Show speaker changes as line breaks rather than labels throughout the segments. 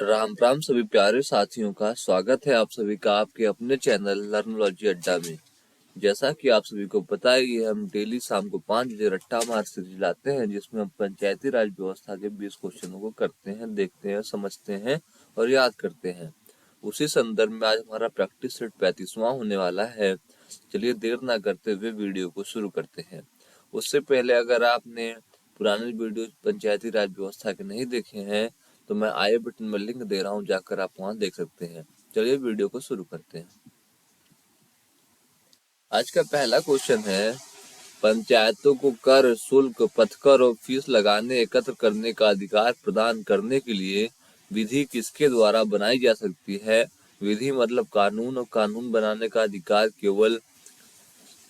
राम राम सभी प्यारे साथियों का स्वागत है आप सभी का आपके अपने चैनल लर्नोलॉजी अड्डा में। जैसा कि आप सभी को पता ही है, हम डेली शाम को 5 बजे रट्टा मार सीरीज लाते हैं, जिसमें हम पंचायती राज व्यवस्था के 20 क्वेश्चनों को करते हैं, देखते हैं, समझते हैं और याद करते हैं। उसी संदर्भ में आज हमारा प्रैक्टिस सेट 35वां होने वाला है। चलिए देर ना करते हुए वीडियो को शुरू करते हैं। उससे पहले अगर आपने पुराने वीडियो पंचायती राज व्यवस्था के नहीं देखे हैं तो मैं आई बटन में लिंक दे रहा हूं, जाकर आप वहां देख सकते हैं। चलिए वीडियो को शुरू करते हैं। आज का पहला क्वेश्चन है, पंचायतों को कर, शुल्क, पथकर और फीस लगाने एकत्र करने का अधिकार प्रदान करने के लिए विधि किसके द्वारा बनाई जा सकती है। विधि मतलब कानून, और कानून बनाने का अधिकार केवल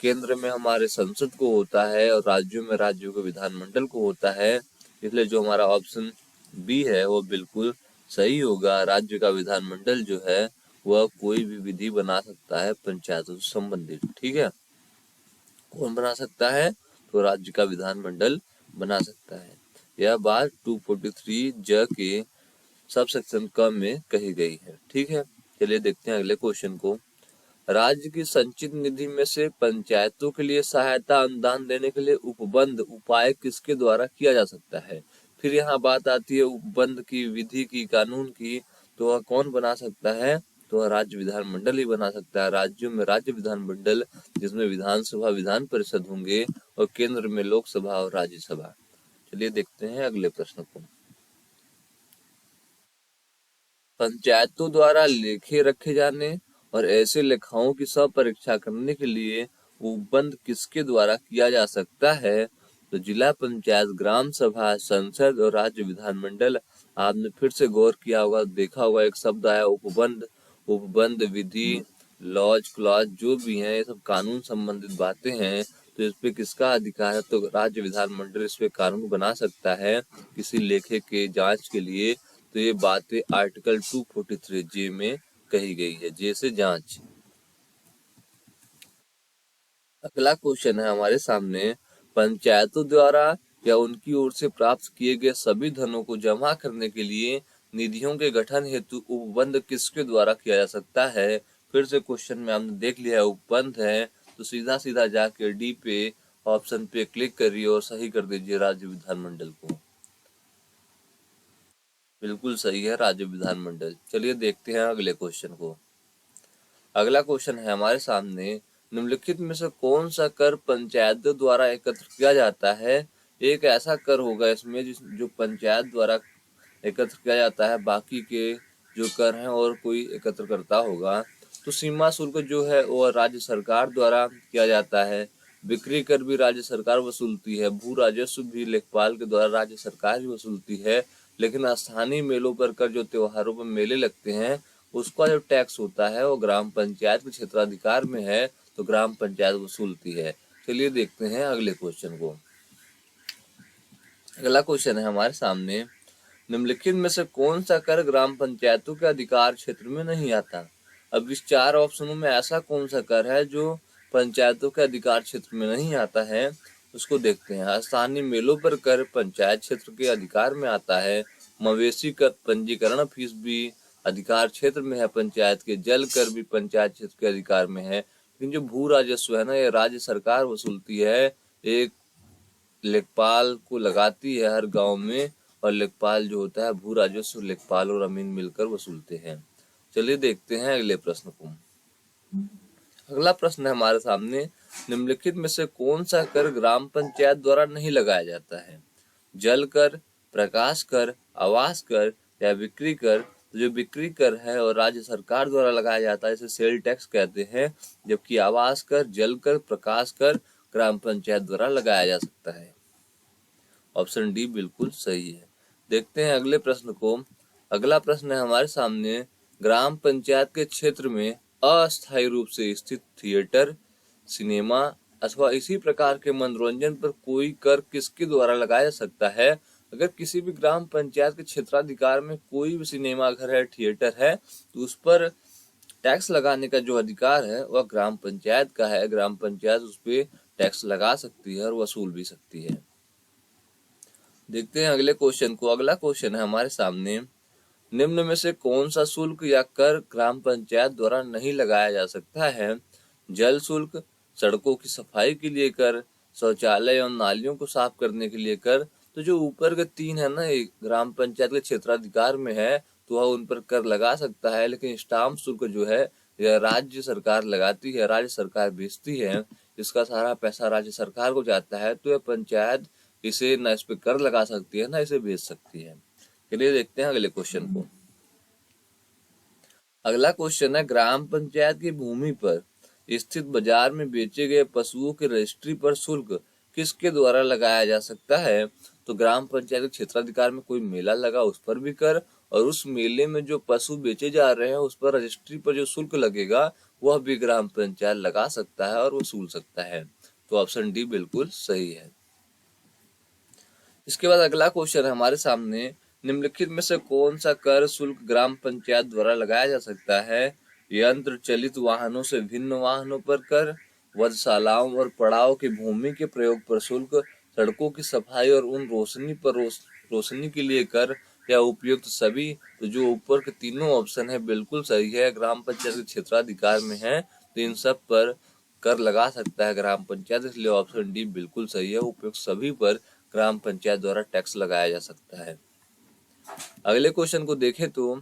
केंद्र में हमारे संसद को होता है और राज्यों में राज्यों के विधानमंडल को होता है। इसलिए जो हमारा ऑप्शन बी है वो बिल्कुल सही होगा। राज्य का विधानमंडल जो है वह कोई भी विधि बना सकता है पंचायतों से संबंधित। ठीक है, कौन बना सकता है? तो राज्य का विधानमंडल बना सकता है। यह बात 243 ज के सब सेक्शन क में कही गई है। ठीक है, चलिए देखते हैं अगले क्वेश्चन को। राज्य की संचित निधि में से पंचायतों के लिए सहायता अनुदान देने के लिए उपबंध उपाय किसके द्वारा किया जा सकता है। फिर यहाँ बात आती है उपबंध की, विधि की, कानून की, तो वह कौन बना सकता है? तो वह राज्य विधानमंडल ही बना सकता है। राज्यों में राज्य विधानमंडल, जिसमें विधानसभा, विधान परिषद होंगे और केंद्र में लोकसभा और राज्यसभा। चलिए देखते हैं अगले प्रश्न को। पंचायतों द्वारा लेखे रखे जाने और ऐसे लेखाओं की परीक्षा करने के लिए उपबंध किसके द्वारा किया जा सकता है? तो जिला पंचायत, ग्राम सभा, संसद और राज्य विधानमंडल। आपने फिर से गौर किया होगा, देखा होगा, एक शब्द आया उपबंध। उपबंध, विधि, लॉज, क्लॉज जो भी है, ये सब कानून संबंधित बातें हैं। तो इस पे किसका अधिकार है? तो राज्य विधानमंडल इस पे कानून बना सकता है किसी लेखे के जांच के लिए। तो ये बातें आर्टिकल 243 जे में कही गई है, जे से जांच। अगला क्वेश्चन है हमारे सामने, पंचायतों द्वारा या उनकी ओर से प्राप्त किए गए सभी धनों को जमा करने के लिए निधियों के गठन हेतु उपबंध किसके द्वारा किया जा सकता है। फिर से क्वेश्चन में हमने देख लिया है उपबंध है, तो सीधा सीधा जाके डी पे ऑप्शन पे क्लिक करिए और सही कर दीजिए राज्य विधानमंडल को। बिल्कुल सही है, राज्य विधानमंडल। चलिए देखते हैं अगले क्वेश्चन को। अगला क्वेश्चन है हमारे सामने, निम्नलिखित में से कौन सा कर पंचायतों द्वारा एकत्र किया जाता है। एक ऐसा कर होगा इसमें जो पंचायत द्वारा एकत्र किया जाता है, बाकी के जो कर हैं और कोई एकत्र करता होगा। तो सीमा शुल्क जो है वो राज्य सरकार द्वारा किया जाता है। बिक्री कर भी राज्य सरकार वसूलती है। भू राजस्व भी लेखपाल के द्वारा राज्य सरकार ही वसूलती है। लेकिन स्थानीय मेलों पर कर, जो त्योहारों पर मेले लगते हैं, उसका जो टैक्स होता है वो ग्राम पंचायत के क्षेत्राधिकार में है, तो ग्राम पंचायत वसूलती है। चलिए देखते हैं अगले क्वेश्चन को। अगला क्वेश्चन है हमारे सामने, निम्नलिखित में से कौन सा कर ग्राम पंचायतों के अधिकार क्षेत्र में नहीं आता। अब इस 4 ऑप्शनों में ऐसा कौन सा कर है जो पंचायतों के अधिकार क्षेत्र में नहीं आता है, उसको देखते हैं। स्थानीय मेलों पर कर पंचायत क्षेत्र के अधिकार में आता है। मवेशी कर पंजीकरण फीस भी अधिकार क्षेत्र में है पंचायत के। जल कर भी पंचायत क्षेत्र के अधिकार में है। लेकिन जो भू राजस्व है ना, ये राज्य सरकार वसूलती है। एक लेखपाल को लगाती है हर गांव में, और लेखपाल जो होता है भू राजस्व लेखपाल और अमीन मिलकर वसूलते हैं। चलिए देखते हैं अगले प्रश्न को। अगला प्रश्न है हमारे सामने, निम्नलिखित में से कौन सा कर ग्राम पंचायत द्वारा नहीं लगाया जाता है। जल कर, प्रकाश कर, आवास कर या बिक्री कर। तो जो बिक्री कर है और राज्य सरकार द्वारा लगाया जाता है, इसे सेल टैक्स कहते हैं। जबकि आवास कर, जल कर, प्रकाश कर ग्राम पंचायत द्वारा लगाया जा सकता है। ऑप्शन डी बिल्कुल सही है। देखते हैं अगले प्रश्न को। अगला प्रश्न है हमारे सामने, ग्राम पंचायत के क्षेत्र में अस्थायी रूप से स्थित थिएटर, सिनेमा अथवा इसी प्रकार के मनोरंजन पर कोई कर किसके द्वारा लगाया जा सकता है। अगर किसी भी ग्राम पंचायत के क्षेत्राधिकार में कोई भी सिनेमा घर है, थिएटर है, तो उस पर टैक्स लगाने का जो अधिकार है वह ग्राम पंचायत का है। ग्राम पंचायत उस पर टैक्स लगा सकती है और वसूल भी सकती है। देखते हैं अगले क्वेश्चन को। अगला क्वेश्चन है हमारे सामने, निम्न में से कौन सा शुल्क या कर ग्राम पंचायत द्वारा नहीं लगाया जा सकता है? जल शुल्क, सड़कों की सफाई के लिए कर, शौचालय और नालियों को साफ करने के लिए कर। तो जो ऊपर के तीन है ना, ये ग्राम पंचायत के क्षेत्राधिकार में है, तो वह उन पर कर लगा सकता है। लेकिन स्टाम्प शुल्क जो है यह राज्य सरकार लगाती है, राज्य सरकार भेजती है, इसका सारा पैसा राज्य सरकार को जाता है। तो यह पंचायत इसे न इस पे कर लगा सकती है, ना इसे भेज सकती है। चलिए देखते हैं अगले क्वेश्चन को। अगला क्वेश्चन है, ग्राम पंचायत की भूमि पर स्थित बाजार में बेचे गए पशुओं के रजिस्ट्री पर शुल्क किसके द्वारा लगाया जा सकता है? तो ग्राम पंचायत के क्षेत्राधिकार में कोई मेला लगा उस पर भी कर, और उस मेले में जो पशु बेचे जा रहे हैं उस पर रजिस्ट्री पर जो शुल्क लगेगा वह भी ग्राम पंचायत लगा सकता है और वसूल सकता है। तो ऑप्शन डी बिल्कुल सही है। इसके बाद अगला क्वेश्चन है हमारे सामने, निम्नलिखित में से कौन सा कर शुल्क ग्राम पंचायत द्वारा लगाया जा सकता है? यंत्र चलित वाहनों से भिन्न वाहनों पर कर, वधशालाओं और पड़ाव की भूमि के प्रयोग पर शुल्क, सड़कों की सफाई और उन रोशनी पर रोशनी के लिए कर, या उपयुक्त सभी। तो जो ऊपर के तीनों ऑप्शन है बिल्कुल सही है, ग्राम पंचायत के क्षेत्राधिकार में है, तो इन सब पर कर लगा सकता है ग्राम पंचायत, इसलिए ऑप्शन डी बिल्कुल सही है। उपयुक्त सभी पर ग्राम पंचायत द्वारा टैक्स लगाया जा सकता है। अगले क्वेश्चन को देखें तो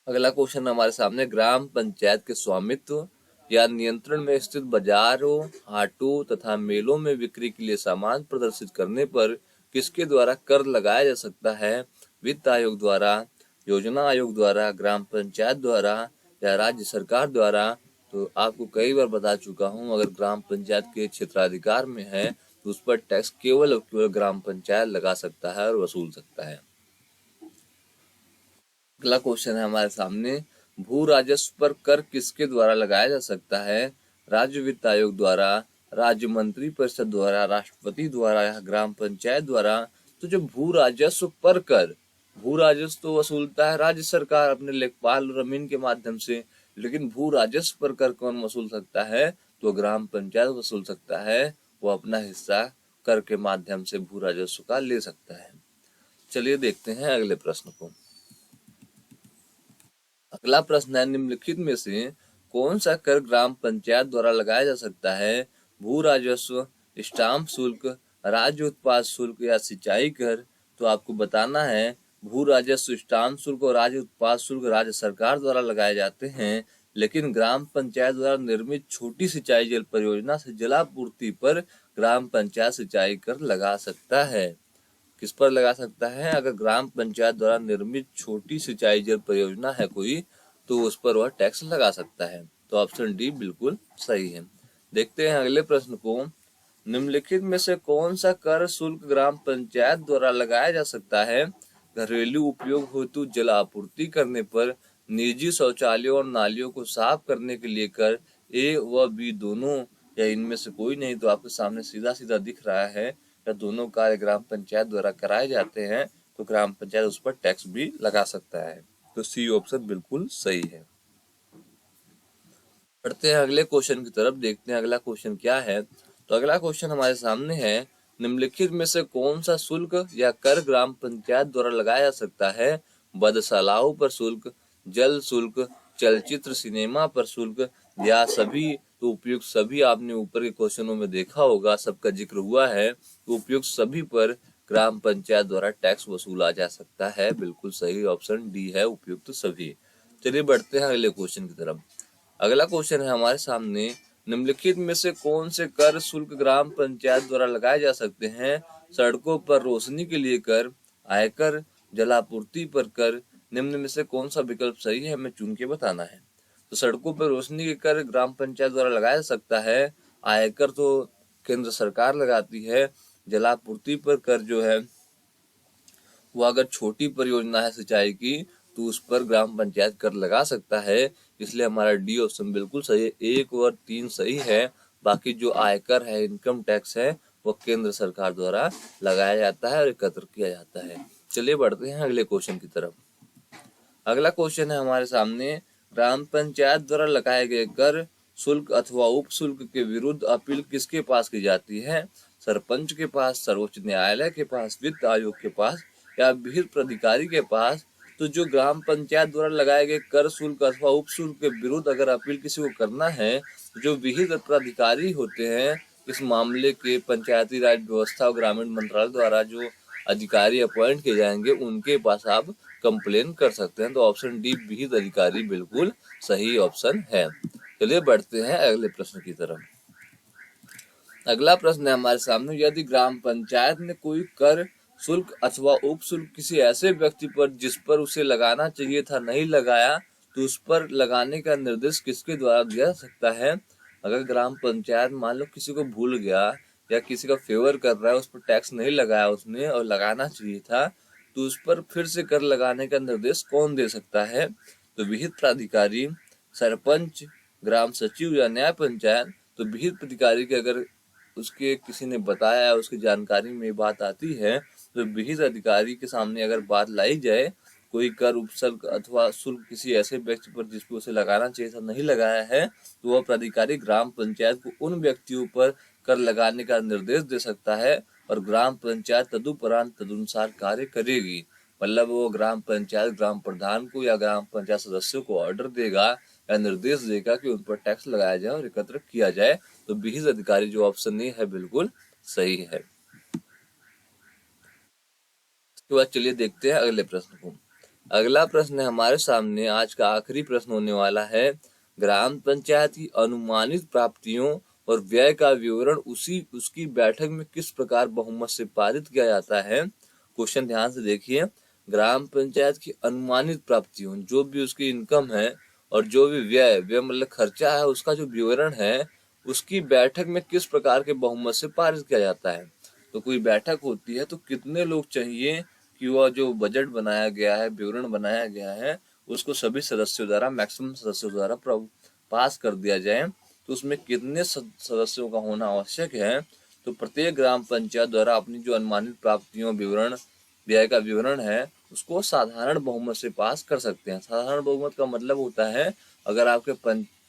अगला क्वेश्चन हमारे सामने, ग्राम पंचायत के स्वामित्व या नियंत्रण में स्थित बाजारों, हाटों तथा मेलों में बिक्री के लिए सामान प्रदर्शित करने पर किसके द्वारा कर लगाया जा सकता है? वित्त आयोग द्वारा, योजना आयोग द्वारा, ग्राम पंचायत द्वारा, या राज्य सरकार द्वारा। तो आपको कई बार बता चुका हूँ, अगर ग्राम पंचायत के क्षेत्राधिकार में है तो उस पर टैक्स केवल और केवल ग्राम पंचायत लगा सकता है और वसूल सकता है। अगला क्वेश्चन है हमारे सामने, भू राजस्व पर कर किसके द्वारा लगाया जा सकता है? राज्य वित्त आयोग द्वारा, राज्य मंत्री परिषद द्वारा, राष्ट्रपति द्वारा, या ग्राम पंचायत द्वारा। तो जो भू राजस्व पर कर, भू राजस्व तो वसूलता है राज्य सरकार अपने लेखपाल और अमीन के माध्यम से, लेकिन भू राजस्व पर कर कौन वसूल सकता है? तो ग्राम पंचायत वसूल सकता है, वो अपना हिस्सा कर के माध्यम से भू राजस्व का ले सकता है। चलिए देखते हैं अगले प्रश्न को। अगला प्रश्न है, निम्नलिखित में से कौन सा कर ग्राम पंचायत द्वारा लगाया जा सकता है? भू राजस्व, स्टाम्प शुल्क, राज्य उत्पाद शुल्क, या सिंचाई कर। तो आपको बताना है, भू राजस्व, स्टाम्प शुल्क और राज्य उत्पाद शुल्क राज्य सरकार द्वारा लगाए जाते हैं, लेकिन ग्राम पंचायत द्वारा निर्मित छोटी सिंचाई जल परियोजना से जलापूर्ति पर ग्राम पंचायत सिंचाई कर लगा सकता है। किस पर लगा सकता है? अगर ग्राम पंचायत द्वारा निर्मित छोटी सिंचाई जल परियोजना है कोई, तो उस पर वह टैक्स लगा सकता है। तो ऑप्शन डी बिल्कुल सही है। देखते हैं अगले प्रश्न को, निम्नलिखित में से कौन सा कर शुल्क ग्राम पंचायत द्वारा लगाया जा सकता है? घरेलू उपयोग हेतु जल आपूर्ति करने पर, निजी शौचालयों और नालियों को साफ करने के लिए कर, ए व बी दोनों, या इनमें से कोई नहीं। तो आपके सामने सीधा सीधा दिख रहा है, या दोनों कार्य ग्राम पंचायत द्वारा कराए जाते हैं, तो ग्राम पंचायत उस पर टैक्स भी लगा सकता है। तो सी ऑप्शन बिल्कुल सही है। बढ़ते हैं अगले क्वेश्चन की तरफ, देखते हैं अगला क्वेश्चन क्या है। तो अगला क्वेश्चन हमारे सामने है, निम्नलिखित में से कौन सा शुल्क या कर ग्राम पंचायत द्वारा लगाया जा सकता है? वधशालाओं पर शुल्क, जल शुल्क, चलचित्र सिनेमा पर शुल्क, या सभी। तो उपयुक्त सभी आपने ऊपर के क्वेश्चनों में देखा होगा, सबका जिक्र हुआ है। तो उपयुक्त सभी पर ग्राम पंचायत द्वारा टैक्स वसूला जा सकता है। बिल्कुल सही ऑप्शन डी है, उपयुक्त सभी। चलिए बढ़ते हैं अगले क्वेश्चन की तरफ। अगला क्वेश्चन है हमारे सामने, निम्नलिखित में से कौन से कर शुल्क ग्राम पंचायत द्वारा लगाए जा सकते हैं? सड़कों पर रोशनी के लिए कर, आयकर, जलापूर्ति पर कर। निम्न में से कौन सा विकल्प सही है, हमें चुन के बताना है। तो सड़कों पर रोशनी के कर ग्राम पंचायत द्वारा लगाया जा सकता है। आयकर तो केंद्र सरकार लगाती है। जलापूर्ति पर कर जो है वो अगर छोटी परियोजना है सिंचाई की, तो उस पर ग्राम पंचायत कर लगा सकता है। इसलिए हमारा डी ऑप्शन बिल्कुल सही है, 1 और 3 सही है। बाकी जो आयकर है, इनकम टैक्स है, वो केंद्र सरकार द्वारा लगाया जाता है और एकत्र किया जाता है। चलिए बढ़ते हैं अगले क्वेश्चन की तरफ। अगला क्वेश्चन है हमारे सामने, ग्राम पंचायत द्वारा लगाए गए कर, शुल्क अथवा उप शुल्क के विरुद्ध अपील किसके पास की जाती है? सरपंच के पास, सर्वोच्च न्यायालय के पास, वित्त आयोग के पास, या विहित प्राधिकारी के पास, तो जो ग्राम पंचायत द्वारा लगाए गए कर शुल्क अथवा उप शुल्क के विरुद्ध अगर अपील किसी को करना है, जो विहित प्राधिकारी होते हैं इस मामले के पंचायती राज व्यवस्था और ग्रामीण मंत्रालय द्वारा जो अधिकारी अपॉइंट किए जाएंगे उनके पास आप कंप्लेन कर सकते हैं। तो ऑप्शन डी विहित अधिकारी बिल्कुल सही ऑप्शन है। चलिए बढ़ते हैं अगले प्रश्न की तरफ। अगला प्रश्न है हमारे सामने, यदि ग्राम पंचायत ने कोई कर शुल्क अथवा उप शुल्क किसी ऐसे व्यक्ति पर जिस पर उसे लगाना चाहिए था नहीं लगाया, तो उस पर लगाने का निर्देश किसके द्वारा दिया जा सकता है? अगर ग्राम पंचायत मान लो किसी को भूल गया या किसी का फेवर कर रहा है, उस पर टैक्स नहीं लगाया उसने और लगाना चाहिए था, तो उस पर फिर से कर लगाने का निर्देश कौन दे सकता है? तो विहित प्राधिकारी, सरपंच, ग्राम सचिव या न्याय पंचायत। तो विहित प्राधिकारी के अगर उसके किसी ने बताया, उसकी जानकारी में बात आती है, तो विहित अधिकारी के सामने अगर बात लाई जाए, कोई कर उपशुल्क अथवा शुल्क किसी ऐसे व्यक्ति पर जिस पर उसे लगाना चाहिए था नहीं लगाया है, तो वह प्राधिकारी ग्राम पंचायत को उन व्यक्तियों पर कर लगाने का निर्देश दे सकता है और ग्राम पंचायत तदुपरांत तदनुसार कार्य करेगी। मतलब वो ग्राम पंचायत ग्राम प्रधान को या ग्राम पंचायत सदस्यों को ऑर्डर देगा या निर्देश देगा कि उन पर टैक्स लगाया जाए और एकत्र किया जाए। तो विहित अधिकारी जो ऑप्शन ए है बिल्कुल सही है। इसके बाद चलिए देखते हैं अगले प्रश्न को। अगला प्रश्न है हमारे सामने, आज का आखिरी प्रश्न होने वाला है, ग्राम पंचायत की अनुमानित प्राप्तियों और व्यय का विवरण उसकी बैठक में किस प्रकार बहुमत से पारित किया जाता है? क्वेश्चन ध्यान से देखिए। ग्राम पंचायत की अनुमानित प्राप्तियों, जो भी उसकी इनकम है और जो भी व्यय मतलब खर्चा है, उसका जो विवरण है उसकी बैठक में किस प्रकार के बहुमत से पारित किया जाता है? तो कोई बैठक होती है तो कितने लोग चाहिए कि वह जो बजट बनाया गया है, विवरण बनाया गया है, उसको सभी सदस्यों द्वारा, मैक्सिमम सदस्यों द्वारा पास कर दिया जाए। तो उसमें कितने सदस्यों का होना आवश्यक है? तो प्रत्येक ग्राम पंचायत द्वारा अपनी जो अनुमानित प्राप्तियों, विवरण, व्यय का विवरण है उसको साधारण बहुमत से पास कर सकते हैं। साधारण बहुमत का मतलब होता है, अगर आपके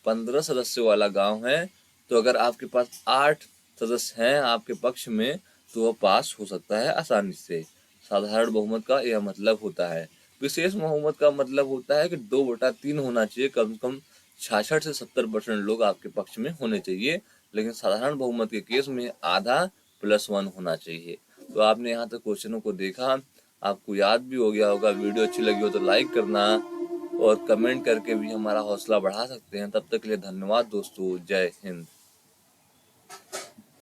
15 सदस्यों वाला गांव है, तो अगर आपके पास 8 सदस्य हैं आपके पक्ष में, तो वह पास हो सकता है आसानी से। साधारण बहुमत का यह मतलब होता है। विशेष बहुमत का मतलब होता है कि 2/3 होना चाहिए, कम से कम 66 से 70% लोग आपके पक्ष में होने चाहिए। लेकिन साधारण बहुमत के केस में आधा +1 होना चाहिए। तो आपने यहाँ तक क्वेश्चनों को देखा, आपको याद भी हो गया होगा। वीडियो अच्छी लगी हो तो लाइक करना और कमेंट करके भी हमारा हौसला बढ़ा सकते हैं। तब तक के लिए धन्यवाद दोस्तों, जय हिंद।